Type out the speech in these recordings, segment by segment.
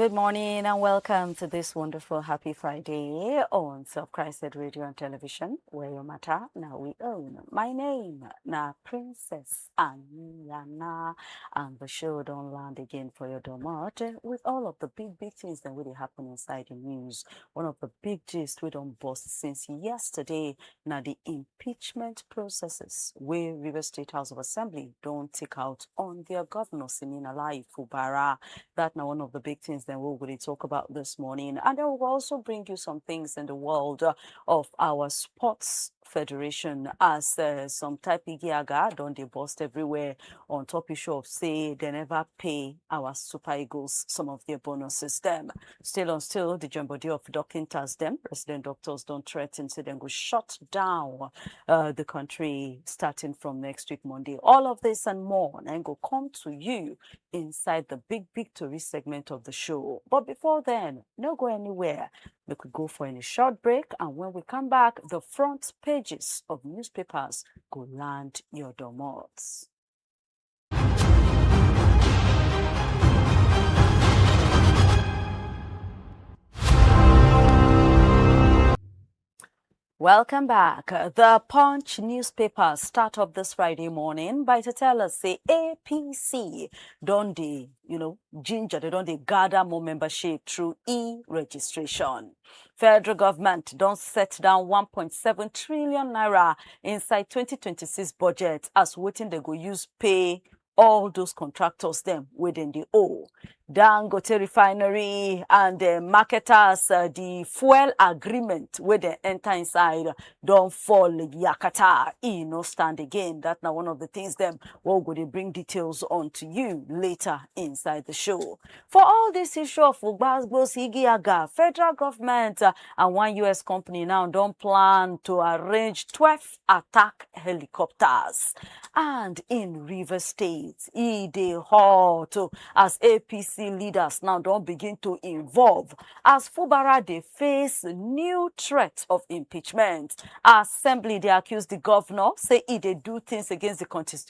Good morning and welcome to this wonderful happy Friday on CHRICED Radio and Television, where your matter now we own. My name na Princess Aniana, and the show don't land again for your domot with all of the big things that really happen inside the news. One of the big gist we don't bust since yesterday now the impeachment processes where River State House of Assembly don't take out on their Governor Siminalayi Fubara. That now one of the big things that we're going to talk about this morning. And then we'll also bring you some things in the world of our sports federation as some type of giaga don't they bust everywhere on top issue of say they never pay our Super Eagles some of their bonuses them. Still, the jambody of doctors them, resident doctors don't threaten, say they go shut down the country starting from next week Monday. All of this and more and go come to you inside the big tourist segment of the show. But before then, no go anywhere. We could go for any short break, and when we come back, the front pages of newspapers go land your doormots. Welcome back. The Punch newspaper start up this Friday morning by to tell us say APC don't they, ginger, they don't they gather more membership through e-registration. Federal government don't set down 1.7 trillion naira inside 2026 budget as waiting they go use pay all those contractors them within the owe. Dangote refinery and the marketers, the fuel agreement where they enter inside don't fall yakata, no stand again. That's now one of the things them we're going to bring details on to you later inside the show. For all this issue of Ugbasbo federal government and one US company now don't plan to arrange 12 attack helicopters. And in River State, they hot as APC leaders now don't begin to involve as Fubara they face new threat of impeachment. Assembly they accuse the governor say they do things against the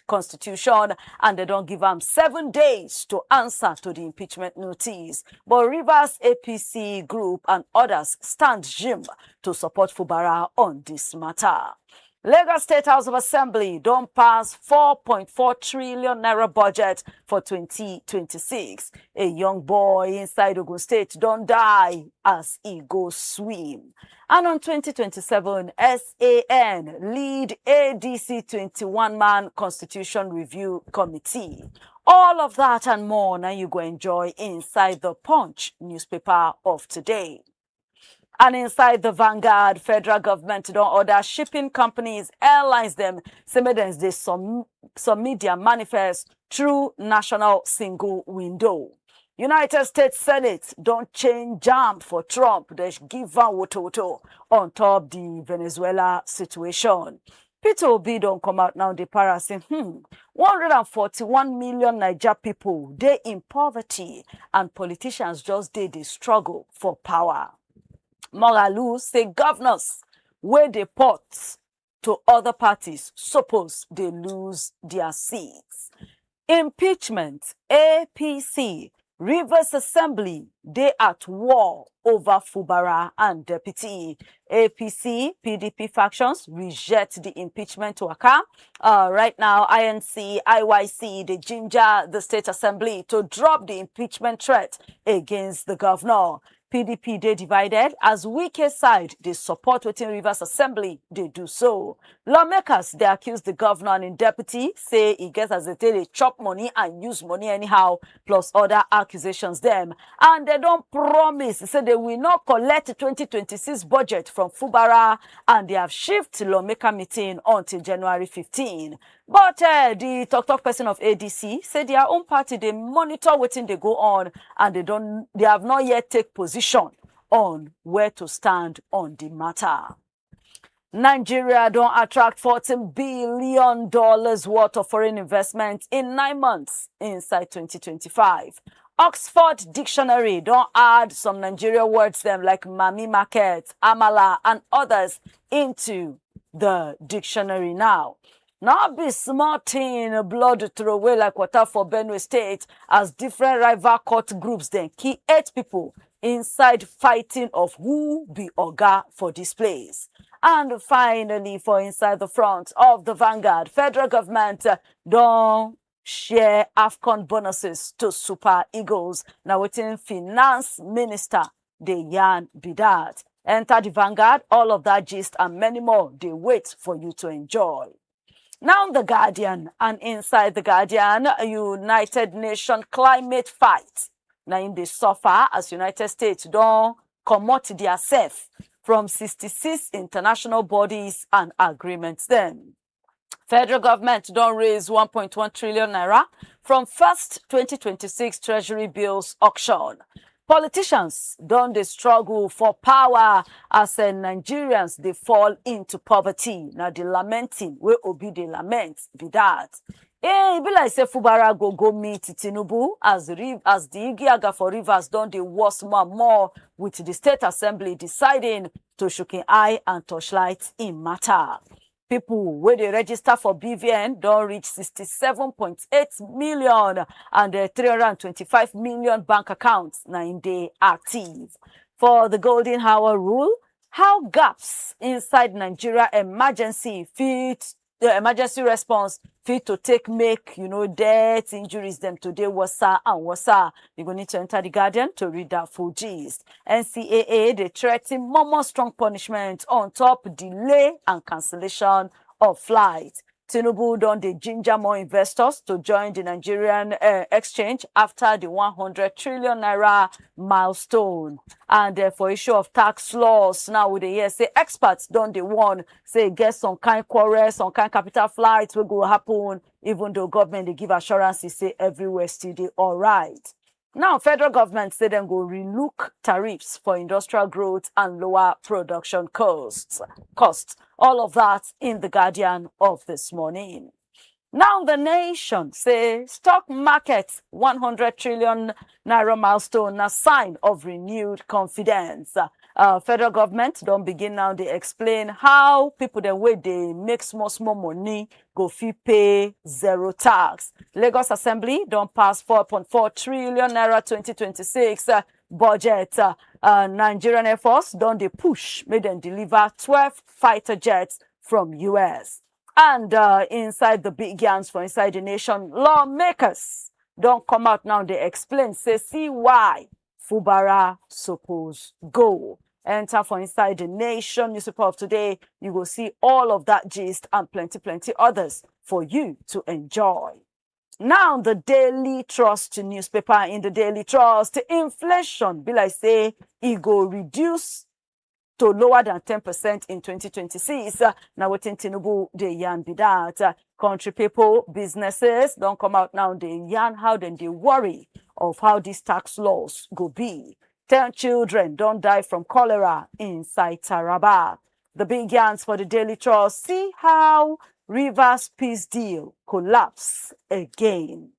constitution and they don't give them 7 days to answer to the impeachment notice. But Rivers APC group and others stand jim to support Fubara on this matter. Lagos State House of Assembly don't pass 4.4 trillion naira budget for 2026. A young boy inside Ogun State don't die as he goes swim. And on 2027, SAN lead ADC 21-man Constitution Review Committee. All of that and more now you go enjoy inside the Punch newspaper of today. And inside the Vanguard, federal government don't order shipping companies, airlines them, semedens they submit their manifest through national single window. United States Senate don't change jam for Trump. They give one woto on top the Venezuela situation. Peter Obi don't come out now, the para saying, 141 million Niger people, they in poverty, and politicians just did the struggle for power. Moralu say governors where they pot to other parties suppose they lose their seats. Impeachment, APC, Rivers Assembly, they at war over Fubara and deputy. APC, PDP factions reject the impeachment to occur. Right now, INC, IYC, the ginger the State Assembly to drop the impeachment threat against the governor. PDP they divided as weaker side they support within Rivers Assembly they do so. Lawmakers they accuse the governor and deputy say he gets as they chop money and use money anyhow plus other accusations them and they don't promise say they will not collect 2026 budget from Fubara and they have shifted lawmaker meeting until January 15. But the talk person of ADC said their own party they monitor what they go on and they have not yet take position on where to stand on the matter. Nigeria don't attract $14 billion worth of foreign investment in 9 months inside 2025. Oxford Dictionary don't add some Nigeria words them like Mami Market, Amala and others into the dictionary now. Now be small thing, blood throw away like water for Benue State as different rival court groups then kill 8 people inside fighting of who be oga for this place. And finally, for inside the front of the vanguard, federal government don't share AFCON bonuses to Super Eagles. Now waiting finance minister, the yarn be that. Enter the vanguard, all of that gist and many more, they wait for you to enjoy. Now the Guardian, and inside the Guardian, a United Nations climate fight. Now in the suffer as United States don't comot theirself from 66 international bodies and agreements then. Federal government don't raise 1.1 trillion naira from first 2026 Treasury bills auction. Politicians don't they struggle for power as Nigerians they fall into poverty. Now the lamenting will be the lament be that. Be like say Fubara go meet Tinubu as the Igiaga for Rivers don't the worst more with the State Assembly deciding to shooking eye and torchlight in matter. People where they register for BVN don't reach 67.8 million and 325 million bank accounts now in the active. For the golden hour rule, how gaps inside Nigeria emergency the emergency response fit to make, deaths, injuries them today wasa and wasa. You're going to enter the Guardian to read that full gist. NCAA, they threaten more strong punishment on top delay and cancellation of flight. Tinubu done the ginger more investors to join the Nigerian exchange after the 100 trillion naira milestone. And for issue of tax laws, now with the year, say experts done the one, say get some kind quarrel, some kind capital flights will go happen, even though government they give assurances, say everywhere still they all right. Now, federal government say them go relook tariffs for industrial growth and lower production costs. All of that in the Guardian of this morning. Now, the Nation say stock market 100 trillion naira milestone, a sign of renewed confidence. Federal government don't begin now. They explain how people the way they make small money go fee pay zero tax. Lagos Assembly don't pass 4.4 trillion naira 2026 budget. Nigerian Air Force don't they push, made them deliver 12 fighter jets from US. And inside the big guns for inside the nation, lawmakers don't come out now. They explain, say, see why Fubara suppose go. Enter for inside the nation newspaper of today. You will see all of that gist and plenty others for you to enjoy. Now, the Daily Trust newspaper. In the Daily Trust, inflation, be like say, it go reduce to lower than 10% in 2026. Now, waiting Tinubu, they yarn be that. Country people, businesses, don't come out now. They yarn how then they worry of how these tax laws go be. 10 children don't die from cholera inside Taraba. The big yarns for the Daily Trust. See how Rivers peace deal collapse again.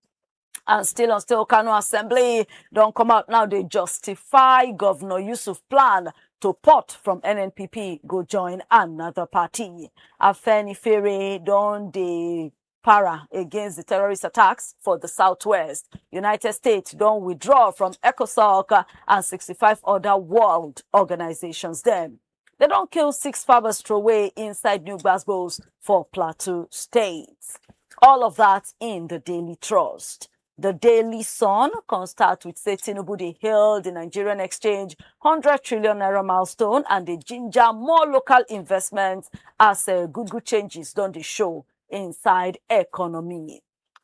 And still Kano Assembly don't come out now. They justify Governor Yusuf plan to port from NNPP go join another party. Afenifere don't they para against the terrorist attacks for the Southwest. United States don't withdraw from ECOSOC and 65 other world organizations then. They don't kill 6 farmers throwaway inside New Glasgow for Plateau State. All of that in the Daily Trust. The Daily Sun can start with say Tinubu they hailed the Nigerian exchange 100 trillion naira milestone and the ginger more local investments as good changes done the show inside economy.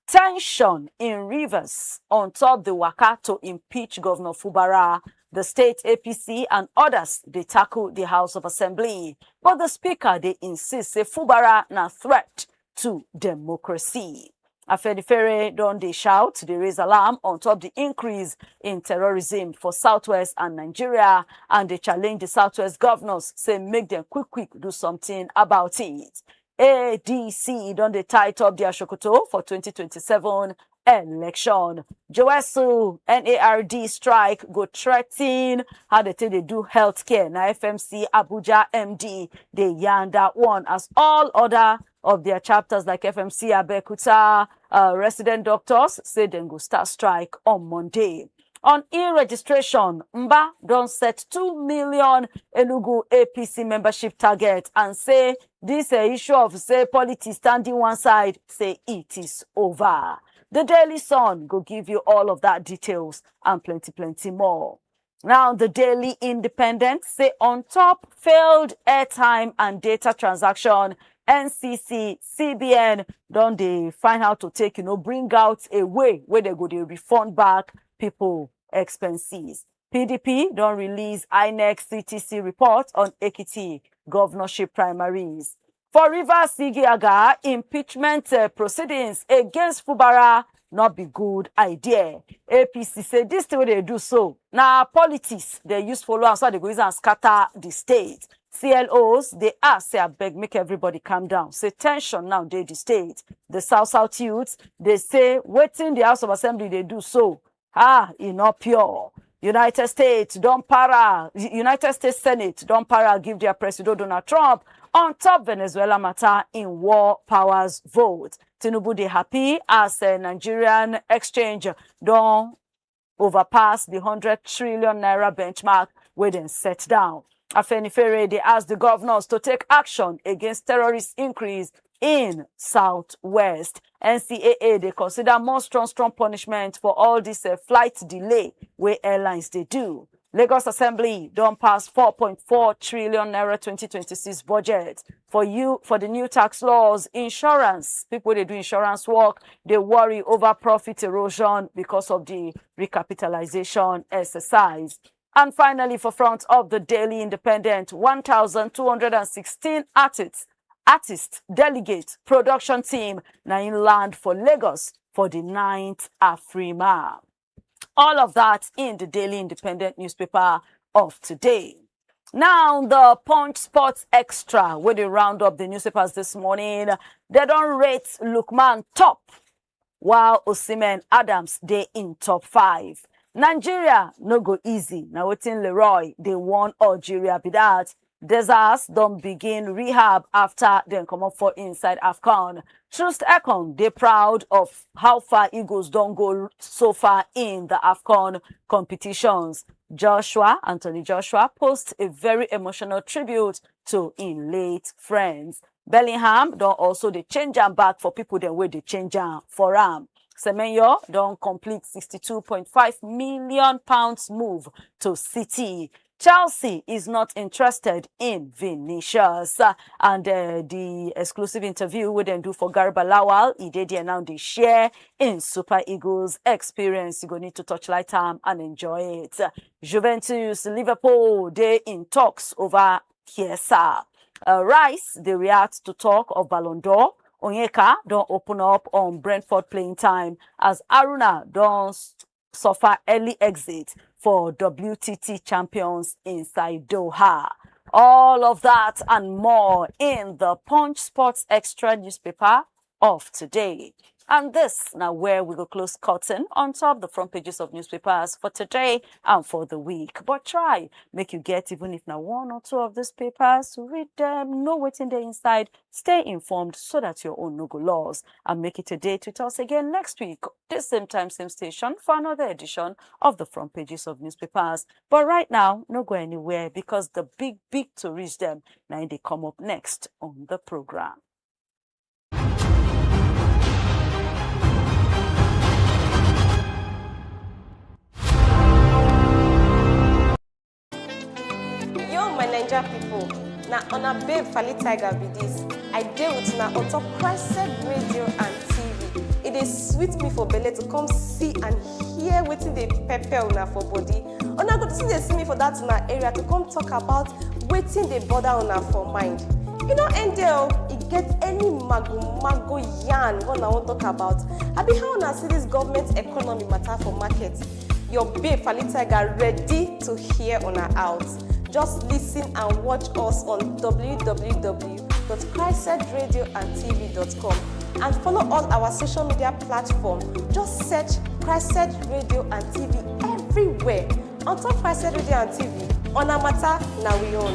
Tension in Rivers on top the waka to impeach Governor Fubara. The state APC and others, they tackle the House of Assembly. But the speaker, they insist, say Fubara na threat to democracy. Afenifere don't they shout, they raise alarm on top the increase in terrorism for Southwest and Nigeria, and they challenge the Southwest governors, say make them quick do something about it. ADC don't they tight up their shokoto for 2027 election. Joesu NARD strike go threaten how they think they do healthcare. Now FMC Abuja MD they yarn that one as all other of their chapters like FMC, Abeokuta, resident doctors say they go start strike on Monday. On e-registration, Mba don't set 2 million Enugu APC membership target and say this issue of say politics standing one side, say it is over. The Daily Sun go give you all of that details and plenty more. Now, the Daily Independent say on top failed airtime and data transaction, NCC, CBN don't they find how to take, bring out a way where they go to refund back people expenses. PDP don't release INEC CTC report on Ekiti governorship primaries. For Rivers Igiaga, impeachment proceedings against Fubara not be good idea. APC say this the way they do so. Now politics they use follow and so they go use and scatter the state. CLOs they ask say I beg make everybody calm down. Say tension now they the state. The South youths they say waiting the House of Assembly they do so. Not pure. United States Senate don't para give their president Donald Trump on top Venezuela matter in war powers vote. Tinubu they happy as a Nigerian exchange don't overpass the 100 trillion naira benchmark where then set down. Afenifere they asked the governors to take action against terrorist increase in Southwest. NCAA they consider more strong punishment for all this flight delay where airlines they do. Lagos Assembly don't pass 4.4 trillion naira 2026 budget. For the new tax laws, insurance, people they do insurance work, they worry over profit erosion because of the recapitalization exercise. And finally, for front of the Daily Independent, 1,216 artists, delegate, production team, now in land for Lagos for the 9th Afrima. All of that in the Daily Independent newspaper of today. Now, the Punch Sports Extra, where they round up the newspapers this morning, they don't rate Lookman top, while Osimhen Adams, they in top 5. Nigeria, no go easy. Now, waiting Leroy, they won Algeria, be that. Desires don't begin rehab after they come up for inside AFCON. Trust Ekong, they proud of how far Eagles don't go so far in the AFCON competitions. Anthony Joshua, posts a very emotional tribute to in late friends. Bellingham don't also they change them back for people then where they change them for Semenyo don't complete £62.5 million move to City. Chelsea is not interested in Vinicius. And the exclusive interview we then do for Garba Lawal, he did now they share in Super Eagles experience. You go need to touch light time and enjoy it. Juventus, Liverpool, they in talks over Chiesa. Rice, they react to talk of Ballon d'Or. Onyeka don't open up on Brentford playing time as Aruna don't suffer early exit for WTT champions inside Doha. All of that and more in the Punch Sports Extra newspaper of today. And this now where we go close curtain on top the front pages of newspapers for today and for the week. But try make you get even if now one or two of these papers, read them, know what's in the inside, stay informed so that your own no go lost. And make it a date with us again next week, this same time, same station for another edition of the front pages of newspapers. But right now, no go anywhere because the big to reach them now they come up next on the program. My Niger people, now on a babe Fali Tiger be this. I deal with now on top CHRICED Radio and TV. It is sweet me for belly to come see and hear waiting the pepper una for body. Una go to see they see me for that una area to come talk about waiting the border una for mind. You know, NDL, it gets any mago yarn when I want to talk about. I be how una see this government economy matter for market. Your babe Fali Tiger ready to hear una out. Just listen and watch us on www.CHRICEDRadioandTV.com and follow all our social media platforms. Just search CHRICED Radio and TV everywhere. On top CHRICED Radio and TV, on a matter, now we own.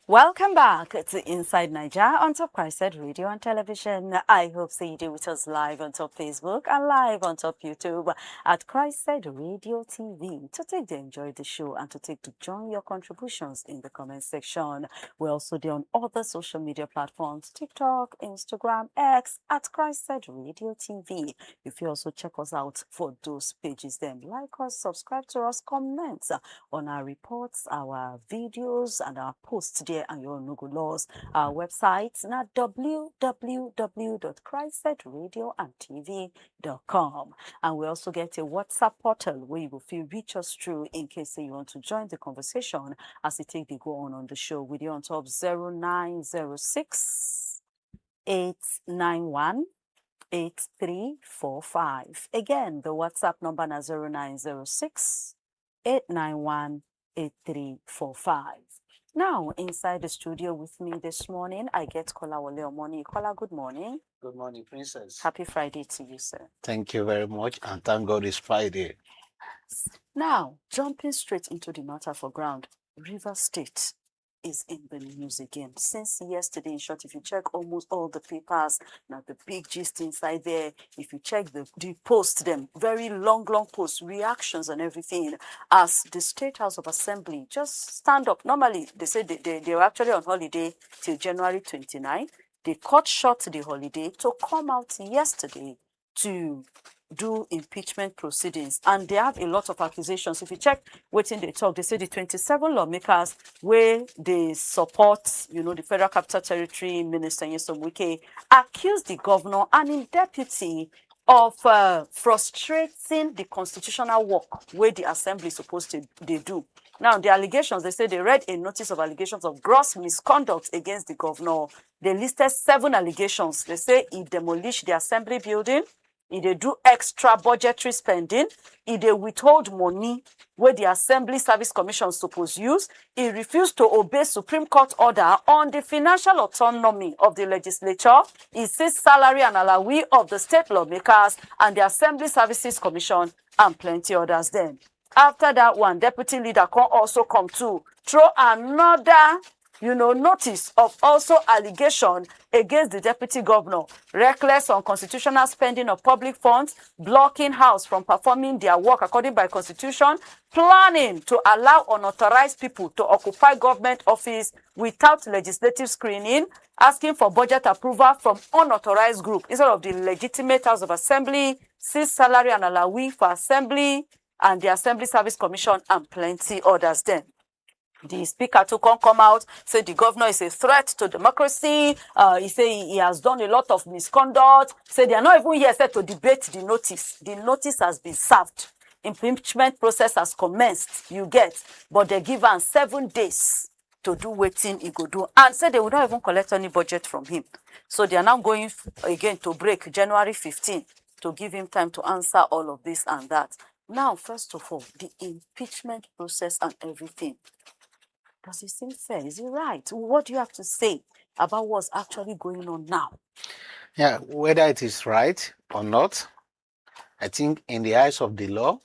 Welcome back to Inside Nigeria on top CHRICED Radio and Television. I hope so you do with us live on top Facebook and live on top YouTube at CHRICED Radio TV to take to enjoy the show and to take to join your contributions in the comment section. We're also there on other social media platforms, TikTok, Instagram, X at CHRICED Radio TV. If you also check us out for those pages, then like us, subscribe to us, comment on our reports, our videos, and our posts there, and your no go laws. Our website na www.cricedradio.tv.com, and we also get a WhatsApp portal where you will feel reach us through in case you want to join the conversation as it take the go on the show with you on top 0906 891 8345. Again, the WhatsApp number na 0906 891 8345. Now, inside the studio with me this morning, I get Kola Wole Omoni. Kola, good morning. Good morning, Princess. Happy Friday to you, sir. Thank you very much, and thank God it's Friday. Now, jumping straight into the matter for ground, River State is in the news again. Since yesterday, in short, if you check almost all the papers, now the big gist inside there, if you check the post, them very long posts, reactions and everything, as the State House of Assembly just stand up. Normally, they say they were actually on holiday till January 29. They cut short the holiday to come out yesterday to do impeachment proceedings, and they have a lot of accusations. If you check waiting they talk, they say the 27 lawmakers where they support, the Federal Capital Territory Minister Nyesom Wike, accuse the governor and his deputy of frustrating the constitutional work where the assembly is supposed to they do. Now, the allegations, they say they read a notice of allegations of gross misconduct against the governor. They listed 7 allegations. They say he demolished the assembly building, if they do extra budgetary spending, if they withhold money where the Assembly Service Commission suppose use, he refused to obey Supreme Court order on the financial autonomy of the legislature, he seized salary and allowance of the state lawmakers and the Assembly Services Commission and plenty others then. After that one, deputy leader can also come to throw another notice of also allegation against the deputy governor, reckless unconstitutional spending of public funds, blocking House from performing their work according by constitution, planning to allow unauthorized people to occupy government office without legislative screening, asking for budget approval from unauthorized group instead of the legitimate House of Assembly, seize salary and allowance for Assembly and the Assembly Service Commission and plenty others then. The speaker to come out, say the governor is a threat to democracy. He say he has done a lot of misconduct. Say they are not even here set to debate the notice. The notice has been served. Impeachment process has commenced, you get. But they give him 7 days to do waiting he go do. And say they would not even collect any budget from him. So they are now going again to break January 15 to give him time to answer all of this and that. Now, first of all, the impeachment process and everything. Does it seem fair? Is it right? What do you have to say about what's actually going on now? Yeah, whether it is right or not, I think in the eyes of the law,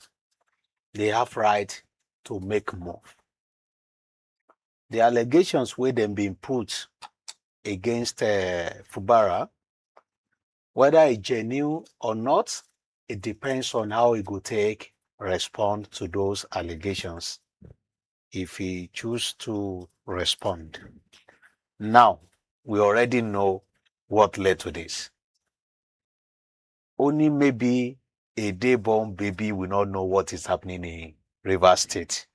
they have right to make move. The allegations where them being put against Fubara, whether it's genuine or not, it depends on how he could take respond to those allegations. If he choose to respond. Now, we already know what led to this. Only maybe a day-born baby will not know what is happening in Rivers State.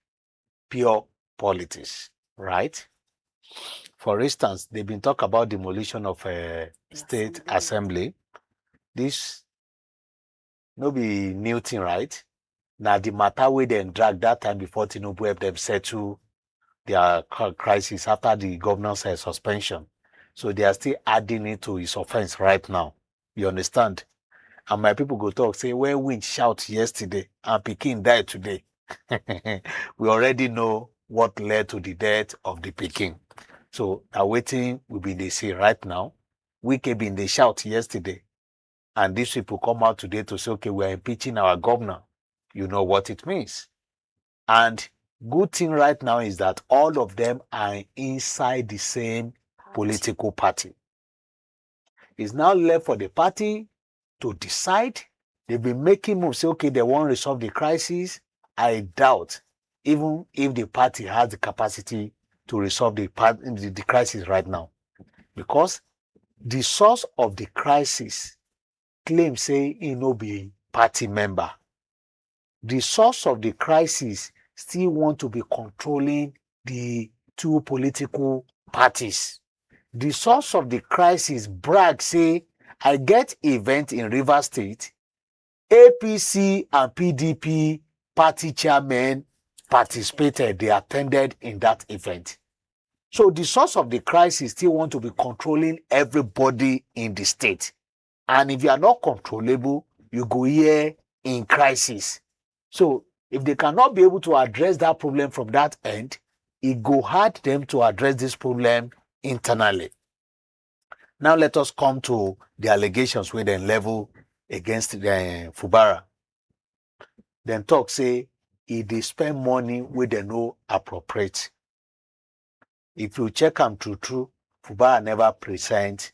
Pure politics, right? For instance, they've been talking about demolition of a state assembly. This no be new thing, right? Now, the matter we then drag that time before Tinubu helped them settle their crisis after the governor's suspension. So they are still adding it to his offense right now. You understand? And my people go talk, say, when wind shout yesterday and Peking died today. We already know what led to the death of the Peking. So awaiting will be the see right now. We came in the shout yesterday. And these people come out today to say, okay, we are impeaching our governor. You know what it means. And Good thing right now is that all of them are inside the same political party. It's now left for the party to decide. They've been making moves, say, okay, they want to resolve the crisis. I doubt, even if the party has the capacity to resolve the crisis right now. Because the source of the crisis claims, say, he no be party member. The source of the crisis still want to be controlling the two political parties. The source of the crisis brag, say, I get event in Rivers State, APC and PDP party chairmen participated, they attended in that event. So the source of the crisis still want to be controlling everybody in the state. And if you are not controllable, you go here in crisis. So if they cannot be able to address that problem from that end, it go hard them to address this problem internally. Now let us come to the allegations where they level against Fubara. Then talk say, if they spend money where they no appropriate. If you check them true, Fubara never present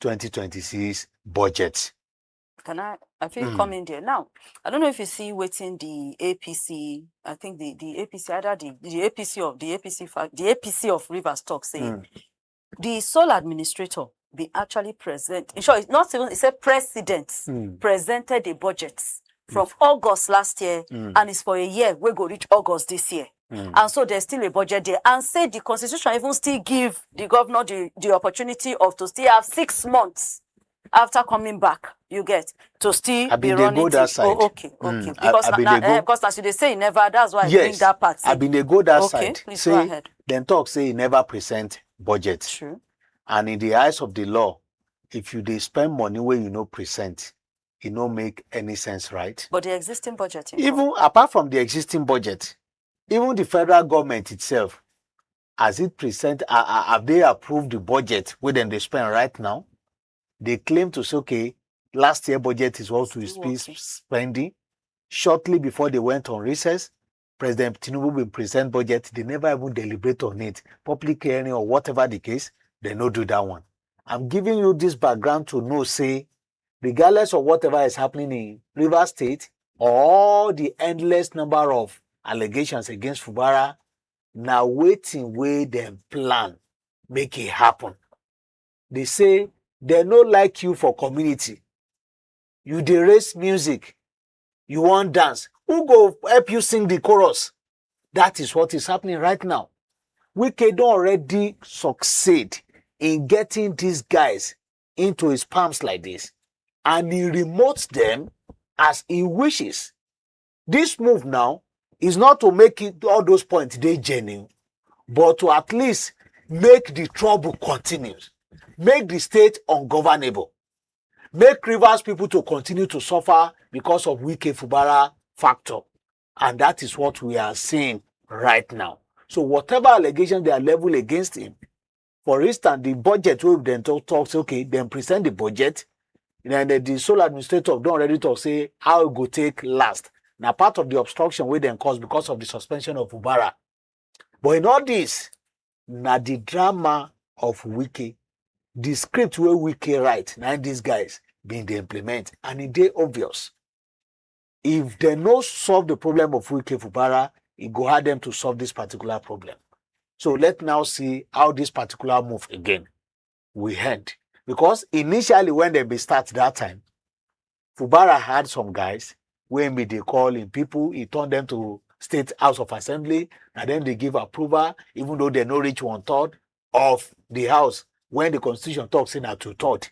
2026 budget. Can I feel come in there now? I don't know if you see waiting the APC. I think the APC, either the APC of Rivers talk saying the sole administrator be actually present. In short, it's not even, it's a president presented the budget from August last year, and it's for a year. We go reach August this year. And so there's still a budget there. And say the constitution even still give the governor the opportunity of to still have 6 months after coming back, you get, to still be running that side. Oh, okay. Because as they say, never, that's why I bring that part. I've been they go that okay, side. Please say, go ahead. Then talk say he never present budget. True. And in the eyes of the law, if you they spend money where you no present, it no make any sense, right? But the existing budget, even apart from the existing budget, even the federal government itself, as it present, have they approved the budget where then they spend right now? They claim to say, okay, last year budget is what we spending. Shortly before they went on recess, President Tinubu will present budget. They never even deliberate on it. Public hearing or whatever the case, they no do that one. I'm giving you this background to know, say, regardless of whatever is happening in Rivers State, or the endless number of allegations against Fubara, now waiting where them plan, make it happen. They say, they no like you for community. You dey raise music. You want dance. Who go help you sing the chorus? That is what is happening right now. Wike don't already succeed in getting these guys into his palms like this. And he remotes them as he wishes. This move now is not to make it all those points they genuine, but to at least make the trouble continue. Make the state ungovernable. Make Rivers people to continue to suffer because of Wike Fubara factor. And that is what we are seeing right now. So whatever allegations they are leveled against him, for instance, the budget we then talks, okay, then present the budget, and then the sole administrator don't already talk, say how it go take last. Now part of the obstruction we then cause because of the suspension of Fubara. But in all this, now the drama of Wike, the script where Wike write, now these guys being the implement, and it is obvious. If they no solve the problem of Wike Fubara, it go hard them to solve this particular problem. So let's now see how this particular move again will end. Because initially when they be start that time, Fubara had some guys, when they call in people, he turned them to State House of Assembly, and then they give approval, even though they no reach 1/3 of the house. When the constitution talks in at 2/3,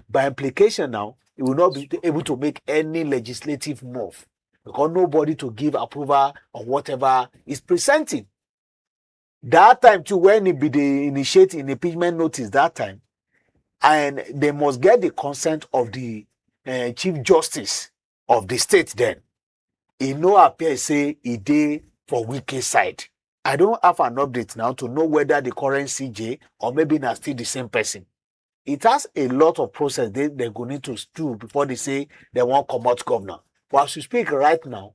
by implication now, it will not be able to make any legislative move because nobody to give approval on whatever is presenting. That time too, when it be the initiate an impeachment notice that time, and they must get the consent of the Chief Justice of the state then. It no appear say it did for Wike side. I don't have an update now to know whether the current CJ or maybe not still the same person. It has a lot of process they're going to do before they say they want to come out governor. But as we speak right now,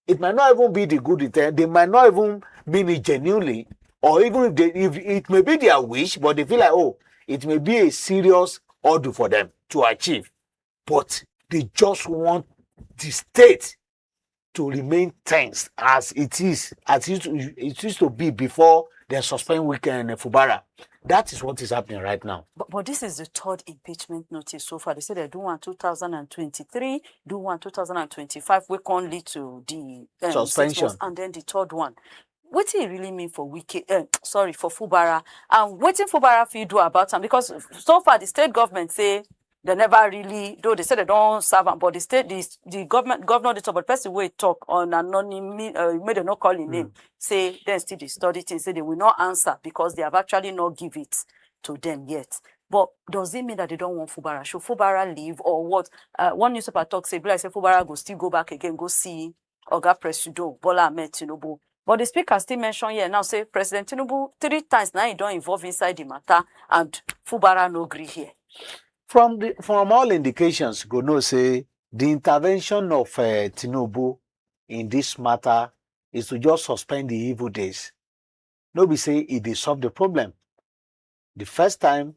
It might not even be the good intent. They might not even mean it genuinely, or even if it may be their wish, but they feel like, oh, it may be a serious order for them to achieve. But they just want the state to remain tense as it used to be before they suspend Wike and Fubara. That is what is happening right now. But this is the third impeachment notice so far. They say they do one 2023, do one 2025, which can lead to the suspension, and then the third one. What do you really mean for Wike? For Fubara, and what did Fubara feel do about them? Because so far the state government say they never really, though they say they don't serve them, but the governor, the person will talk on anonymity, made them not call his name, say then still they study things, say they will not answer because they have actually not give it to them yet. But does it mean that they don't want Fubara? Should Fubara leave or what? One newspaper talk say Fubara go still go back again, go see Oga Presido, Bola Ahmed Tinubu. But the speaker still mentioned here now, say President Tinubu 3 times now he don't involve inside the matter and Fubara no agree here. From all indications, go know say the intervention of Tinubu in this matter is to just suspend the evil days. Nobody say it will solve the problem. The first time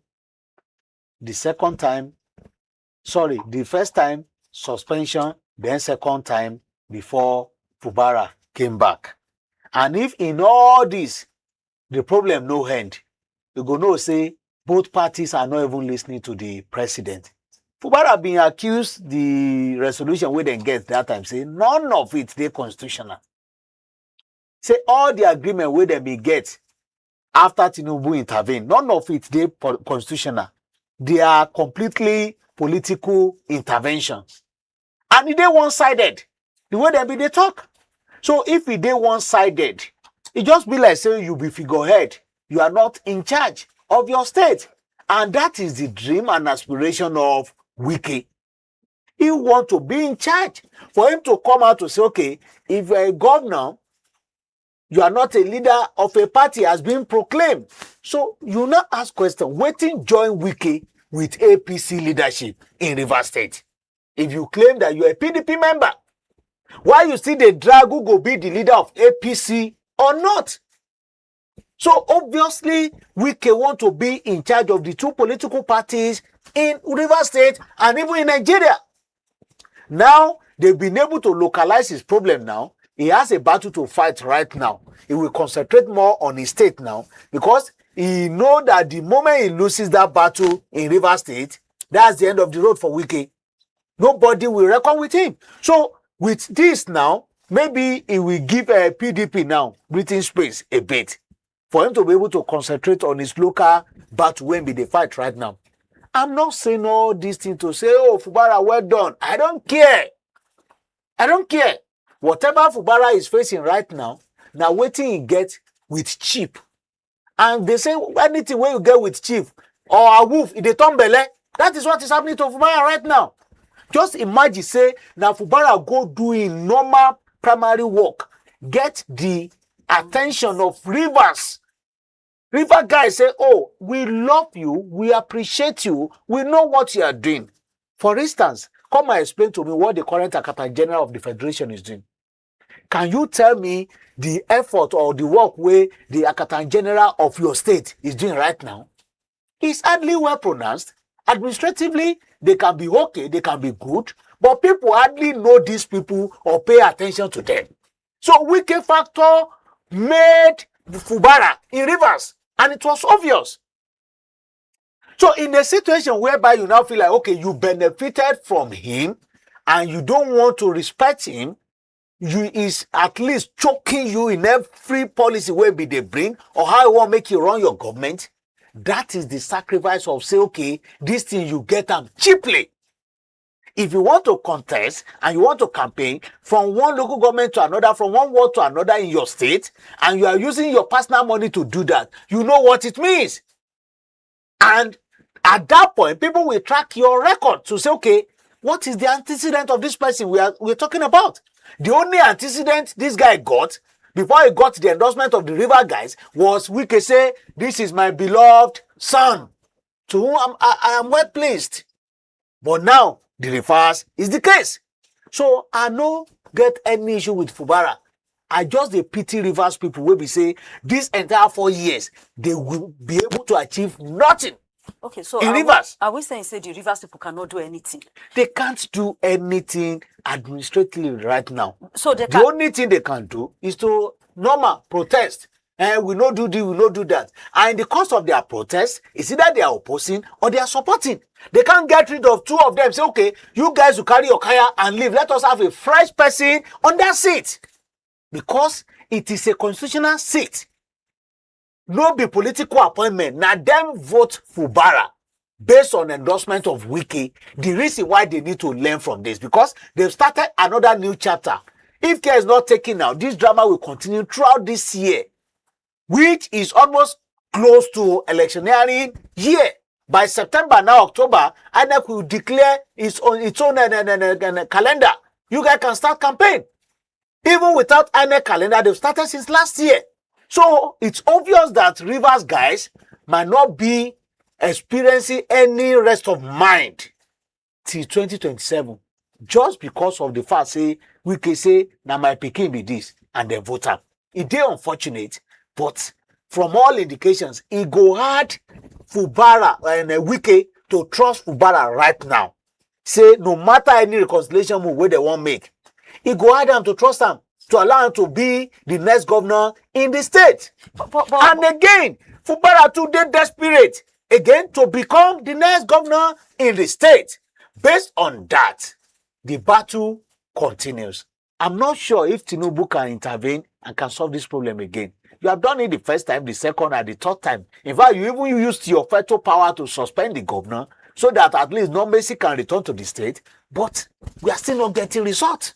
suspension, then second time before Fubara came back. And if in all this the problem no end, you go know say both parties are not even listening to the president. Fubara being accused the resolution we then get that time, say none of it they constitutional. Say all the agreement we then be get after Tinubu intervene, none of it they constitutional. They are completely political interventions. And it they one-sided. The way they talk. So if it they one-sided, it just be like say you be figurehead. You are not in charge of your state. And that is the dream and aspiration of Wike. He want to be in charge. For him to come out to say, okay, if you're a governor, you are not a leader of a party has been proclaimed. So you now ask question, waiting join Wike with APC leadership in Rivers State. If you claim that you're a PDP member, why you still the drag who go be the leader of APC or not? So obviously, Wike want to be in charge of the two political parties in Rivers State and even in Nigeria. Now, they've been able to localize his problem now. He has a battle to fight right now. He will concentrate more on his state now because he know that the moment he loses that battle in Rivers State, that's the end of the road for Wike. Nobody will reckon with him. So with this now, maybe he will give a PDP now breathing space a bit for him to be able to concentrate on his local battle when they fight right now. I'm not saying all these things to say, oh, Fubara, well done. I don't care. I don't care. Whatever Fubara is facing right now waiting he gets with cheap. And they say anything when you get with chief or a wolf in the tombele, that is what is happening to Fubara right now. Just imagine, say, now Fubara go doing normal primary work, get the attention of Rivers. River guys say, oh, we love you, we appreciate you, we know what you are doing. For instance, come and explain to me what the current Accountant General of the Federation is doing. Can you tell me the effort or the work where the Accountant General of your state is doing right now? It's hardly well pronounced. Administratively, they can be okay, they can be good, but people hardly know these people or pay attention to them. So Wike factor made Fubara in Rivers, and it was obvious. So in a situation whereby you now feel like, okay, you benefited from him and you don't want to respect him, you is at least choking you in every policy where be they bring or how you want to make you run your government. That is the sacrifice of say, okay, this thing you get them cheaply. If you want to contest and you want to campaign from one local government to another, from one ward to another in your state, and you are using your personal money to do that, you know what it means. And at that point, people will track your record to say, okay, what is the antecedent of this person we're talking about? The only antecedent this guy got before he got the endorsement of the River guys was Wike say, this is my beloved son, to whom I am well pleased. But now, the reverse is the case. So I know get any issue with Fubara. I just the pity Rivers people will be say this entire 4 years they will be able to achieve nothing. Okay, so in Rivers, are we saying say the Rivers people cannot do anything? They can't do anything administratively right now. So the only thing they can do is to normal protest. And we not do this, we not do that. And in the course of their protest, it's either they are opposing or they are supporting. They can't get rid of two of them. Say, okay, you guys will carry your kaya and leave. Let us have a fresh person on that seat. Because it is a constitutional seat. No be political appointment. Now them vote Fubara based on endorsement of Wiki. The reason why they need to learn from this, because they've started another new chapter. If care is not taken now, this drama will continue throughout this year, which is almost close to electioneering year. By September, now October, INEC will declare its own calendar. You guys can start campaign. Even without INEC calendar, they've started since last year. So it's obvious that Rivers guys might not be experiencing any rest of mind till 2027. Just because of the fact, say, we can say, now my pikin be this, and then vote up. It is unfortunate, but from all indications, it go hard Fubara and Wiki to trust Fubara right now. Say, no matter any reconciliation move where they won't make, it go hard them to trust them, to allow him to be the next governor in the state. And again, Fubara today desperate again to become the next governor in the state. Based on that, the battle continues. I'm not sure if Tinubu can intervene and can solve this problem again. You have done it the first time, the second, and the third time. In fact, you even used your veto power to suspend the governor so that at least normalcy can return to the state. But we are still not getting results.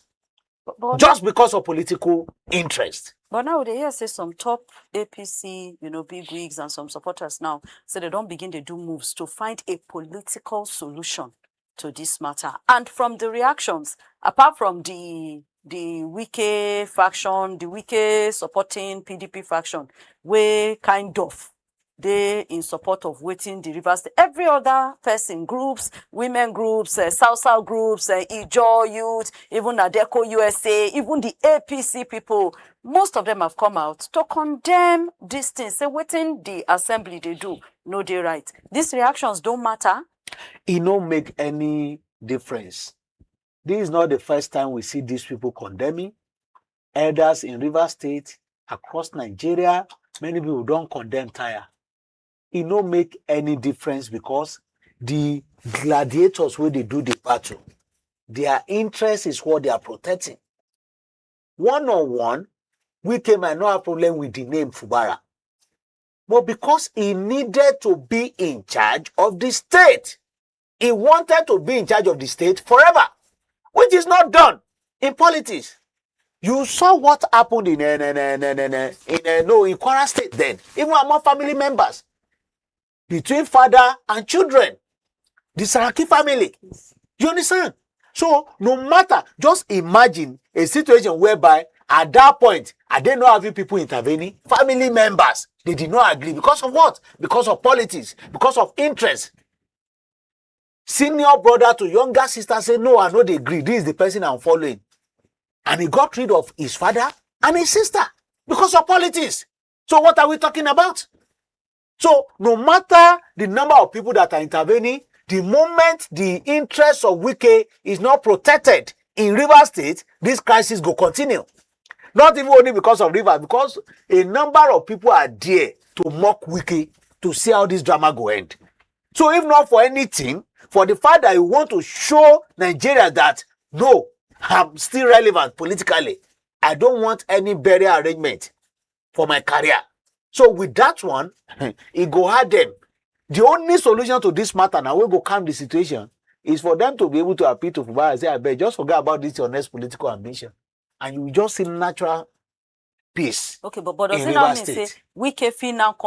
Just because of political interest. But now they hear say some top APC, big wigs and some supporters now say they don't begin to do moves to find a political solution to this matter. And from the reactions, apart from the Wike faction, the Wike supporting PDP faction, we kind of they in support of waiting the Rivers. Every other person, groups, women groups, South groups, Ijo youth, even Adeco USA, even the APC people, most of them have come out to condemn this thing. Say waiting the assembly they do, no they right. These reactions don't matter. It don't make any difference. This is not the first time we see these people condemning elders in Rivers State, across Nigeria. Many people don't condemn tire. It don't make any difference because the gladiators where they do the battle, their interest is what they are protecting. One-on-one, we came and no have problem with the name Fubara. But because he needed to be in charge of the state, he wanted to be in charge of the state forever, which is not done in politics. You saw what happened in Kwara State then, even among family members, between father and children, the Saraki family. You understand? So no matter, just imagine a situation whereby at that point, I didn't know having people intervening, family members, they did not agree. Because of what? Because of politics, because of interest. Senior brother to younger sister say, no, I know they agree. This is the person I'm following. And he got rid of his father and his sister because of politics. So what are we talking about? So no matter the number of people that are intervening, the moment the interest of Wike is not protected in Rivers State, this crisis will continue. Not even only because of Rivers, because a number of people are there to mock Wike to see how this drama go end. So if not for anything, for the fact that you want to show Nigeria that, no, I'm still relevant politically. I don't want any burial arrangement for my career. So with that one, it go hard them. The only solution to this matter now, we go calm the situation, is for them to be able to appeal to Fubara and say, I bet just forget about this your next political ambition. And you will just see natural peace. Okay, but does it not mean say Wike fee now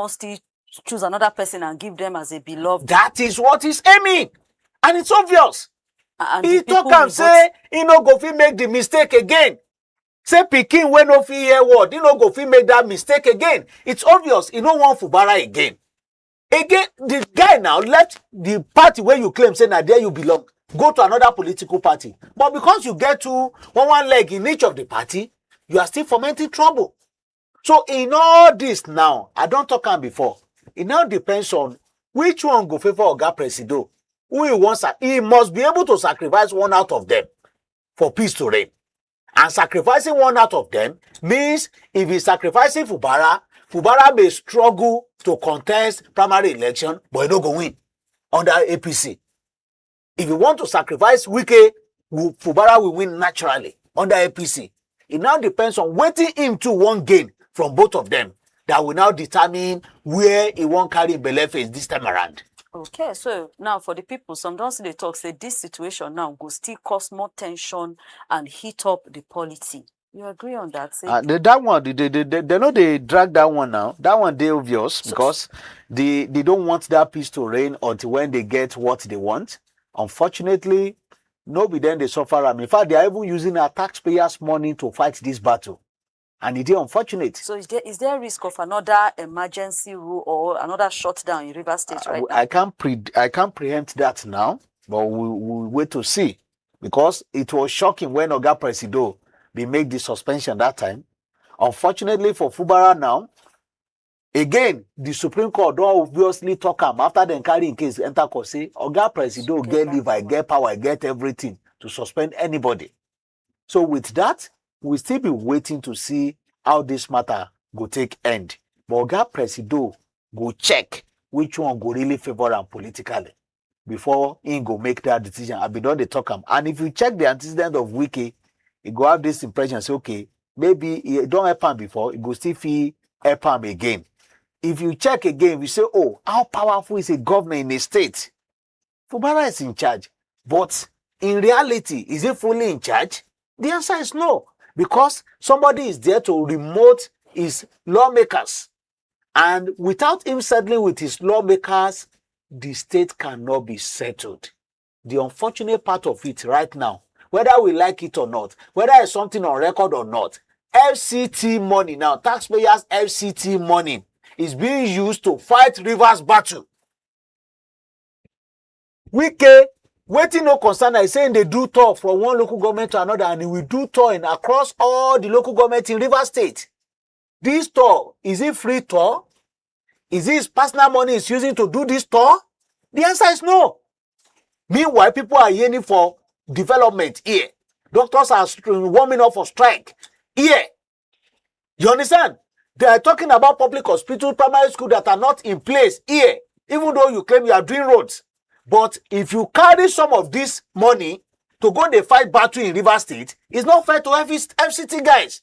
choose another person and give them as a beloved? That is what he's aiming. And it's obvious. And he talk and say, he no go fit make the mistake again. Say Pikin when no fit hear word, he no go fit make that mistake again. It's obvious, he no want Fubara again. Again, the guy now left the party where you claim, say, now there you belong. go to another political party. But because you get to one leg in each of the party, you are still fomenting trouble. So in all this now, I don't talk on before. It now depends on which one go favor Oga Presido. Who he wants, he must be able to sacrifice one out of them for peace to reign. And sacrificing one out of them means if he's sacrificing Fubara, Fubara may struggle to contest primary election, but he no go win under APC. If you want to sacrifice Wike, Fubara will win naturally under APC. It now depends on waiting him to one gain from both of them that will now determine where he won't carry belle face this time around. Okay, so now for the people, some don't see the talk, say this situation now go still cause more tension and heat up the polity. You agree on that? Say? That one, they know they drag that one now. That one, they obvious because they don't want that peace to reign until when they get what they want. Unfortunately, nobody then they suffer. In fact, they are even using our taxpayers' money to fight this battle. And it is unfortunate. So is there a risk of another emergency rule or another shutdown in Rivers State right now? I can't preempt that now, but we'll wait to see. Because it was shocking when Oga Presido they make the suspension that time. Unfortunately for Fubara now, again, the Supreme Court don't obviously talk him after the carrying case enter court say, Oga Presido get leave, I get power, I get everything to suspend anybody. So with that, we'll still be waiting to see how this matter go take end. But Oga Presido go check which one go really favor him politically before he go make that decision. I be done they talk him. And if you check the antecedent of Wiki, you go have this impression, say, okay, maybe he don't help him before, he go still feel help him again. If you check again, you say, oh, how powerful is a governor in a state? Fubara is in charge. But in reality, is he fully in charge? The answer is no. Because somebody is there to remote his lawmakers. And without him settling with his lawmakers, the state cannot be settled. The unfortunate part of it right now, whether we like it or not, whether it's something on record or not, FCT money now, taxpayers' FCT money is being used to fight Rivers battle. Wike, waiting no concern, I saying they do tour from one local government to another, and he will do touring across all the local government in Rivers State. This tour, is it free tour? Is it his personal money he's using to do this tour? The answer is no. Meanwhile, people are yearning for development here. Doctors are warming up for strike here. You understand? They are talking about public hospitals, primary school that are not in place here, even though you claim you are doing roads. But if you carry some of this money to go and fight battle in Rivers State, it's not fair to FCT guys.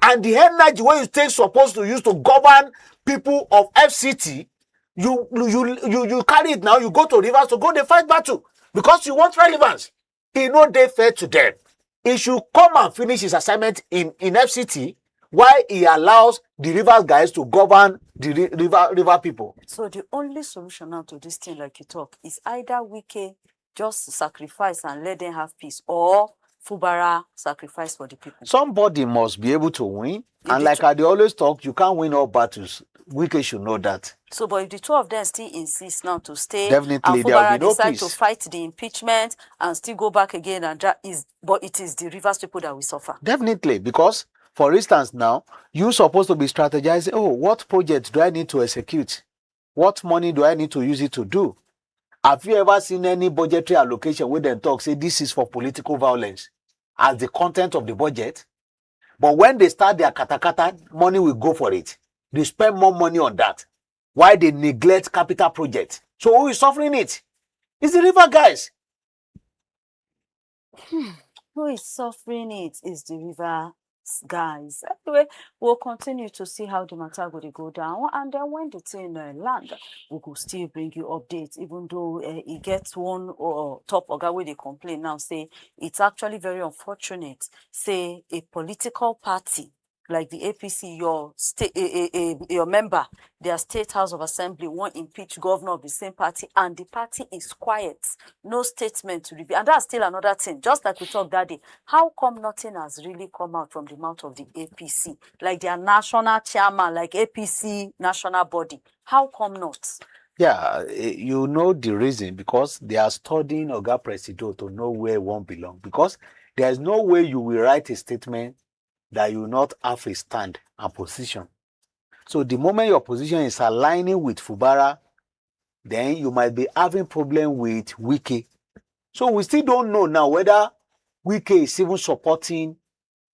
And the energy where you take supposed to use to govern people of FCT, you carry it now, you go to Rivers to go and fight battle because you want relevance. It no dey fair to them. He should come and finish his assignment in FCT while he allows the Rivers guys to govern the river people. So the only solution now to this thing, like you talk, is either Wike just sacrifice and let them have peace, or Fubara sacrifice for the people. Somebody must be able to win. And like I always talk, you can't win all battles. Wike should know that. So, but if the two of them still insist now to stay, definitely and there will Fubara be no decide peace to fight the impeachment and still go back again, and that is, but it is the Rivers people that will suffer. Definitely, because for instance now, you're supposed to be strategizing, oh, what project do I need to execute? What money do I need to use it to do? Have you ever seen any budgetary allocation where they talk, say this is for political violence as the content of the budget? But when they start their katakata, money will go for it. They spend more money on that. Why they neglect capital projects? So who is suffering it? It's the river guys. Who is suffering it is the River guys. Anyway, we'll continue to see how the matter will go down, and then when the thing land, we will still bring you updates, even though it gets one or top oga where they complain now, say it's actually very unfortunate, say a political party like the APC, your state, your member, their state house of assembly won't impeach governor of the same party, and the party is quiet, no statement to reveal. And that's still another thing. Just like we talked that day, how come nothing has really come out from the mouth of the APC, like their national chairman, like APC national body? How come not? Yeah, you know the reason because they are studying Oga Presido to know where one belong. Because there's no way you will write a statement that you will not have a stand and position. So the moment your position is aligning with Fubara, then you might be having problem with Wike. So we still don't know now whether Wike is even supporting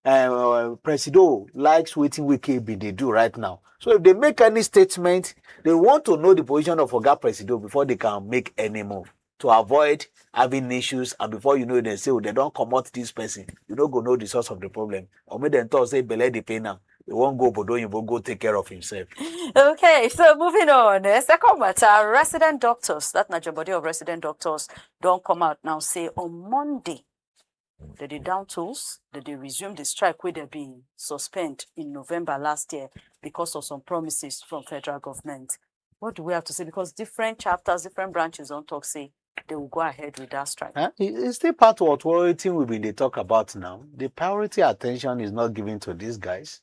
Presido likes waiting Wike be they do right now. So if they make any statement, they want to know the position of Oga Presido before they can make any move to avoid having issues. And before you know, they say, oh, they don't come out this person. You don't go know the source of the problem. Or maybe they say, Bele the pain now. They won't go, but don't even go take care of himself. Okay, so moving on. Second matter, resident doctors, that not your body of resident doctors, don't come out now say on Monday, that they down tools, that they resume the strike where they been suspended in November last year because of some promises from federal government. What do we have to say? Because different chapters, different branches on talk say they will go ahead with that strike. It's still part of what we've been they talk about now. The priority attention is not given to these guys.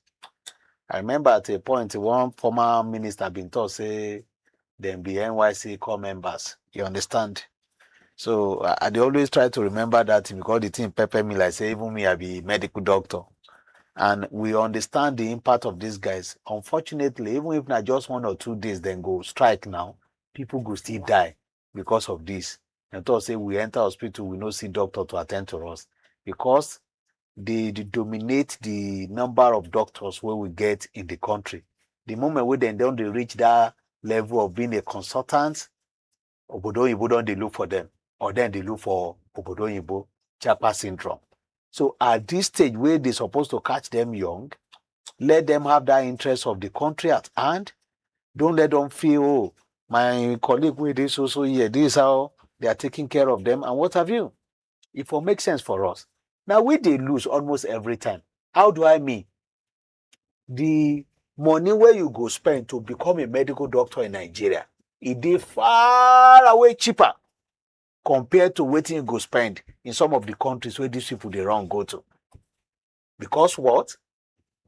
I remember at a point, one former minister been told, say, them be NYC core members. You understand? So they always try to remember that because the thing pepper me like say, even me, I be medical doctor. And we understand the impact of these guys. Unfortunately, even if not just 1 or 2 days, then go strike now, people go still die because of this. And to say we enter hospital, we no see doctor to attend to us because they dominate the number of doctors where we get in the country. The moment we then don't reach that level of being a consultant, Obodo Yibo don't they look for them, or then they look for Obodo Yibo Chapa syndrome. So at this stage where they're supposed to catch them young, let them have that interest of the country at hand. Don't let them feel, oh, my colleague with this also here, this is how they are taking care of them, and what have you. It will make sense for us. Now, they lose almost every time. How do I mean? The money where you go spend to become a medical doctor in Nigeria, it is far away cheaper compared to what you go spend in some of the countries where these people they run go to. Because what?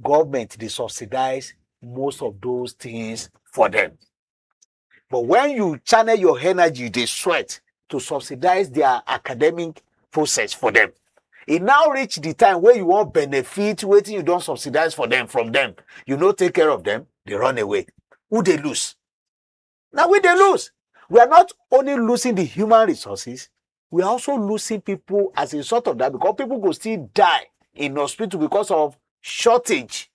Government, they subsidize most of those things for them. But when you channel your energy, they sweat to subsidize their academic process for them. It now reach the time where you want benefit, waiting you don't subsidize for them from them. You don't take care of them, they run away. Who they lose? Now we they lose. We are not only losing the human resources, we are also losing people as a result of that because people go still die in hospital because of shortage.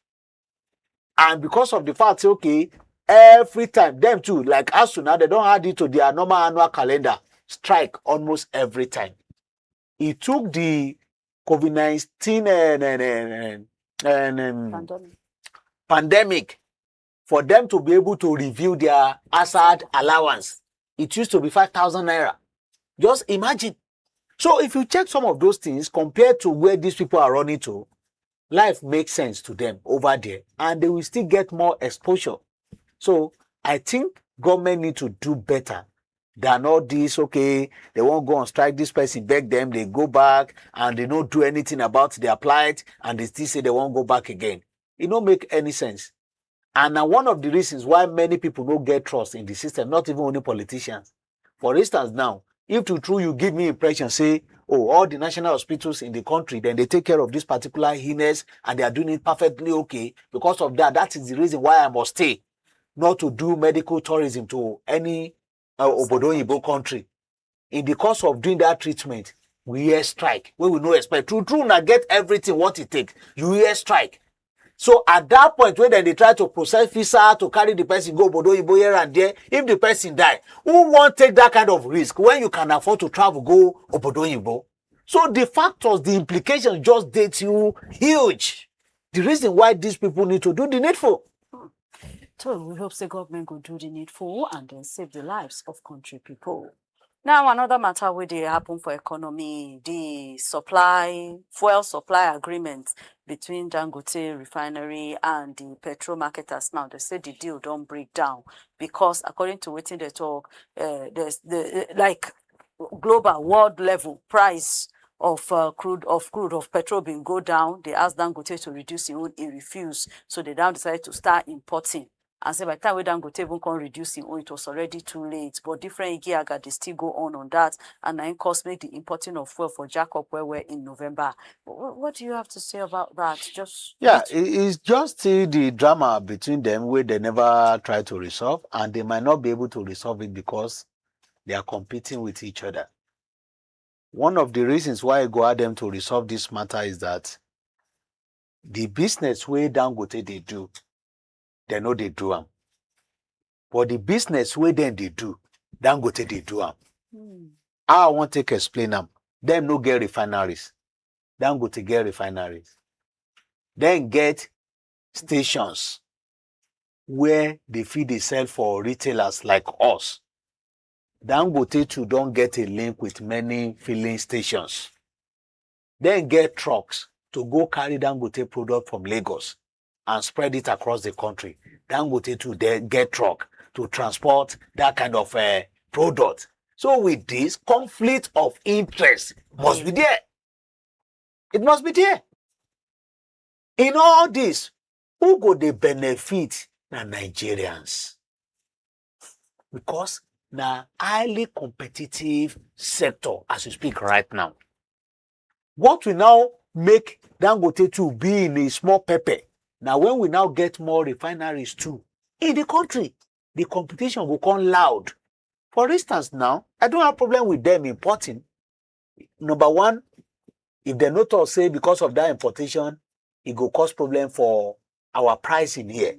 And because of the fact, okay, every time, them too, like us now, they don't add it to their normal annual calendar, strike almost every time. It took the COVID-19 pandemic for them to be able to review their hazard allowance. It used to be 5,000 naira. Just imagine. So if you check some of those things compared to where these people are running to, life makes sense to them over there and they will still get more exposure. So I think government need to do better than all this, okay, they won't go on strike, this person beg them, they go back and they don't do anything about their plight and they still say they won't go back again. It don't make any sense. And now one of the reasons why many people don't get trust in the system, not even only politicians. For instance, now, if to true you give me impression, say, oh, all the national hospitals in the country, then they take care of this particular illness and they are doing it perfectly okay. Because of that, that is the reason why I must stay, not to do medical tourism to any Obodo Yibo country. In the course of doing that treatment, we hear strike. We will not expect. True, now get everything what it takes. You hear strike. So at that point, when they try to process visa to carry the person go Obodo Yibo here and there, if the person die, who won't take that kind of risk when you can afford to travel go Obodo Yibo? So the factors, the implications just date you huge. The reason why these people need to do the needful. So we hope the government will do the needful and then save the lives of country people. Now, another matter where they happen for economy, the fuel supply agreement between Dangote Refinery and the petrol marketers. Now, they say the deal don't break down because according to what they talk, there's global world level price of petrol being go down. They asked Dangote to reduce it, he refused. So they now decided to start importing And say by the time we don't go even can reduce it, it was already too late. But different Igiaga, they still go on that. And then cost make the importing of fuel for Jacob where we're in November. What do you have to say about that? Just it's just the drama between them where they never try to resolve, and they might not be able to resolve it because they are competing with each other. One of the reasons why I go at them to resolve this matter is that the business way Dangote they do, they know they do them. But the business way then they do, Dangote they do them. I want to explain them. Them no get refineries. Dangote get refineries. Then get stations where they feed they sell for retailers like us. Dangote too don't get a link with many filling stations. Then get trucks to go carry Dangote product from Lagos and spread it across the country. Dangote too then get truck to transport that kind of product. So with this, conflict of interest must be there. It must be there. In all this, who go they benefit na Nigerians? Because na highly competitive sector as we speak right now. What we now make Dangote to be in a small pepper. Now when we now get more refineries too in the country, the competition will come loud. For instance now, I don't have problem with them importing. Number one, if they not all say because of that importation, it will cause problem for our pricing here.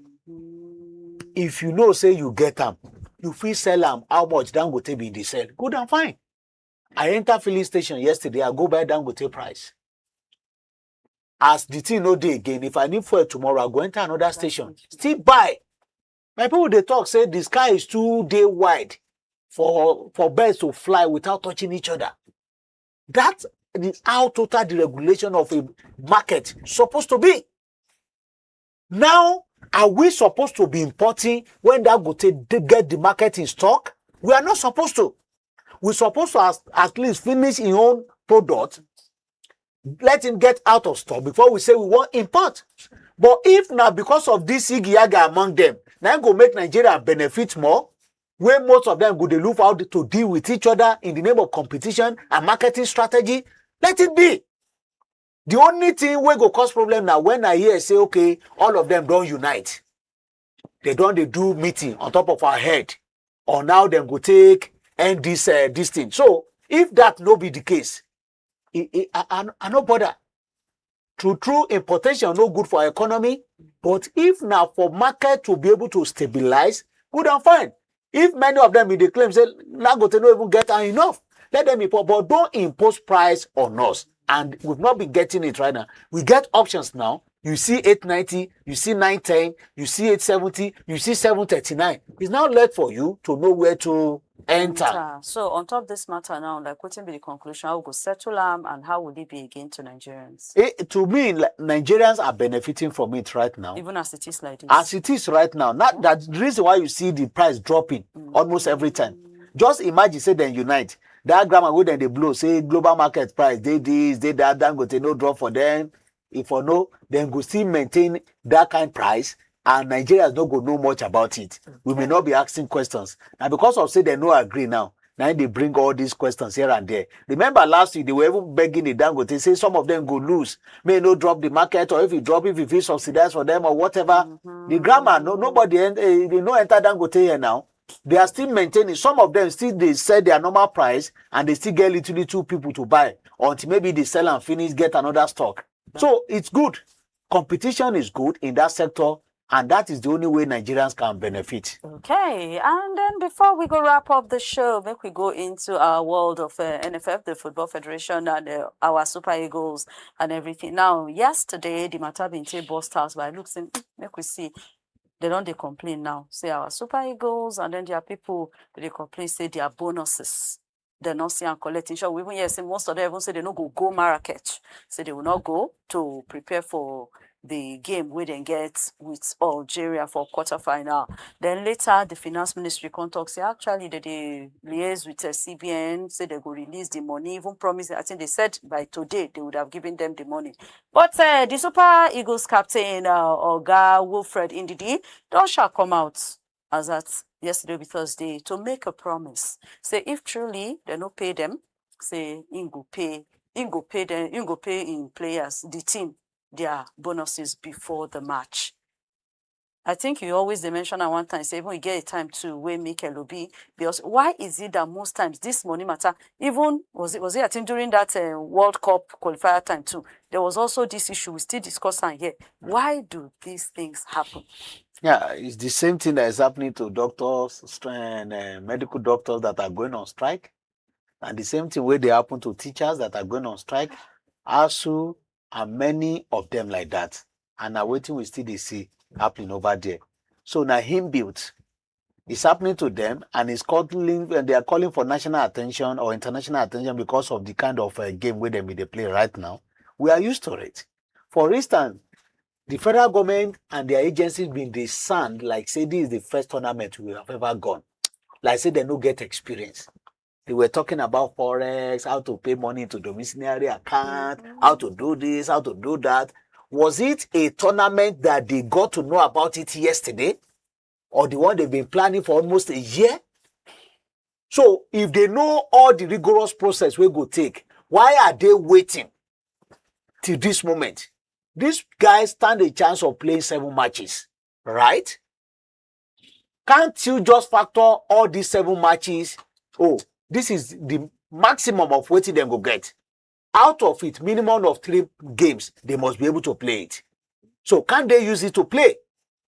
If you know, say you get them, you feel sell them, how much Dangote be in the sell? Good and fine. I enter filling station yesterday, I go buy Dangote price. As the thing no day again, if I need fuel tomorrow, I go enter another station. Still buy. My people, they talk, say the sky is too day wide for birds to fly without touching each other. That is how total deregulation of a market supposed to be. Now, are we supposed to be importing when Dangote get the market in stock? We are not supposed to. We're supposed to at least finish his own product, let him get out of stock before we say we want import. But if now because of this Igiaga among them, now go make Nigeria benefit more, where most of them go they look out to deal with each other in the name of competition and marketing strategy, let it be. The only thing we go cause problem now when I hear say, okay, all of them don't unite. They do meeting on top of our head. Or now them go take and this thing. So if that no be the case, I no bother. True importation no good for our economy. But if now for market to be able to stabilize, good and fine. If many of them in the claim say Dangote no even get enough, let them import, but don't impose price on us. And we've not been getting it right now. We get options now. You see 890, you see 910, you see 870, you see 739. It's now left for you to know where to enter. So on top of this matter now, like what will be the conclusion? How will we settle them and how will it be again to Nigerians? To me, Nigerians are benefiting from it right now. Even as it is like this. As it is right now. Not that's the reason why you see the price dropping almost every time. Just imagine, say then unite. That grammar go then they blow, say global market price, they this, they that, Dangote no drop for them. If or no, then go still maintain that kind of price, and Nigerians don't go know much about it. We may not be asking questions. And because of say they no agree now they bring all these questions here and there. Remember last week, they were even begging the Dangote, say some of them go lose, may no drop the market, or if you drop, if you feel subsidized for them or whatever. The grammar, nobody, they no enter Dangote here now. They are still maintaining. Some of them still they sell their normal price and they still get little people to buy until maybe they sell and finish, get another stock. So it's good. Competition is good in that sector, and that is the only way Nigerians can benefit. Okay, and then before we go wrap up the show, make we go into our world of NFF, the Football Federation, and our Super Eagles and everything. Now, yesterday, the matter been burst out by looks and make we see. They don't they complain now. Say our Super Eagles, and then there are people they complain, say their bonuses. They're not seeing and collecting. Sure, we even say most of them even say they no go Marrakech. Say they will not go to prepare for the game we then get with Algeria for quarterfinal. Then later, the finance ministry contact say actually they liaise with CBN, say they go release the money, even promise. I think they said by today they would have given them the money. But the Super Eagles captain, Oga Wilfred Ndidi, don't shall come out as at yesterday be Thursday to make a promise. Say if truly they no pay them, say in go pay them, in go pay in players, the team, their bonuses before the match. I think you always mention at one time, say even you get a time to where Mikel Obi, because why is it that most times this money matter, even was it I think during that World Cup qualifier time too, there was also this issue we still discussing here. Why do these things happen? Yeah, it's the same thing that is happening to doctors and medical doctors that are going on strike. And the same thing where they happen to teachers that are going on strike. ASU and many of them like that. And are waiting we still see happening over there. So now him built. It's happening to them and it's calling, and they are calling for national attention or international attention because of the kind of game where they play right now. We are used to it. For instance, the federal government and their agencies been discerned, like say this is the first tournament we have ever gone. Like say they no get experience. They were talking about forex, how to pay money into domiciliary account, how to do this, how to do that. Was it a tournament that they got to know about it yesterday? Or the one they've been planning for almost a year? So if they know all the rigorous process we go take, why are they waiting till this moment? These guys stand a chance of playing 7 matches, right? Can't you just factor all these 7 matches? Oh, this is the maximum of what they go get. Out of it, minimum of 3 games, they must be able to play it. So can't they use it to play?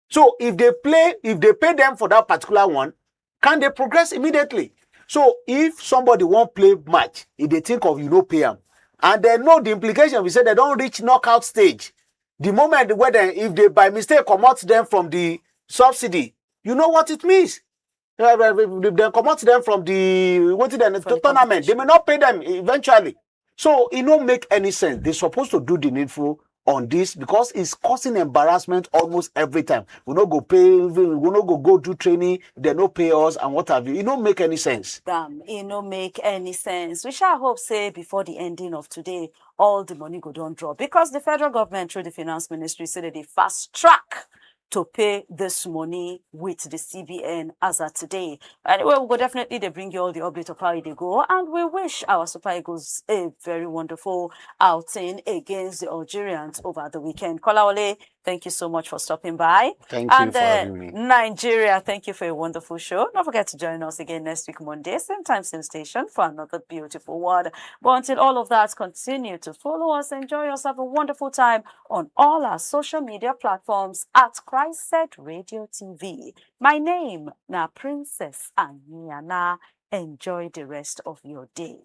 So if they pay them for that particular one, can they progress immediately? So if somebody won't play match, if they think of pay them, and they know the implication, we say they don't reach knockout stage. The moment if they by mistake come out them from the subsidy, you know what it means. If they come out them from the tournament, they may not pay them eventually. So it don't make any sense. They're supposed to do the needful on this because it's causing embarrassment almost every time. We not go pay, we not go do training, they no pay us and what have you. It don't make any sense. It don't make any sense. We shall hope say before the ending of today, all the money go don't drop because the federal government through the finance ministry said that they fast track to pay this money with the CBN as of today. Anyway, we'll go definitely they bring you all the update of how they go, and we wish our Super Eagles a very wonderful outing against the Algerians over the weekend. Kolawole, thank you so much for stopping by. Thank you for having me. Nigeria, thank you for a wonderful show. Don't forget to join us again next week, Monday, same time, same station, for another beautiful word. But until all of that, continue to follow us. Enjoy yourself a wonderful time on all our social media platforms at CHRICED Radio TV. My name, na Princess Aniana. Enjoy the rest of your day.